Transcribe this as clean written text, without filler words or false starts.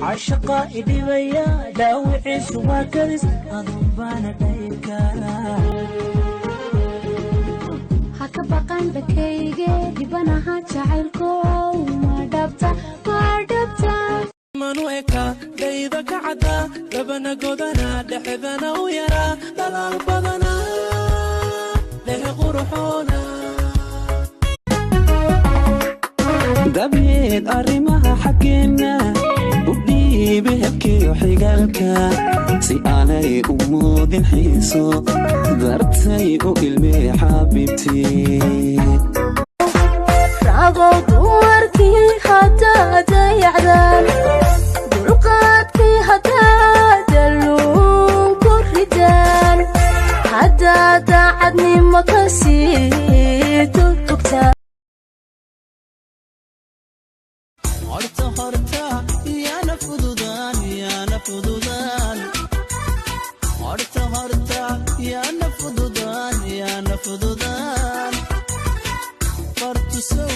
عشقا إدي ويا داوعي سوا كرس أضربانا دايكارا haka baqan bakayge dibanaha jacaylko ma dhabta manueka dayda ka cada dabana godana dhexdana u yara dalaal badana dehe quruxoona dabeed arrimaha xaggeena u dhiibe hebkeyo xigaalka si aanay u moodin xiiso dartay u ilmee xabiibtii rago duwarkii hadaa dayacdan dulqaadkii hadaa daluun ku ridaan hadaa daacadnimo ka sii dultugtaa horta yaana fududaan yaana fududaan horta yaana fududaan yaana fududaan fartu soo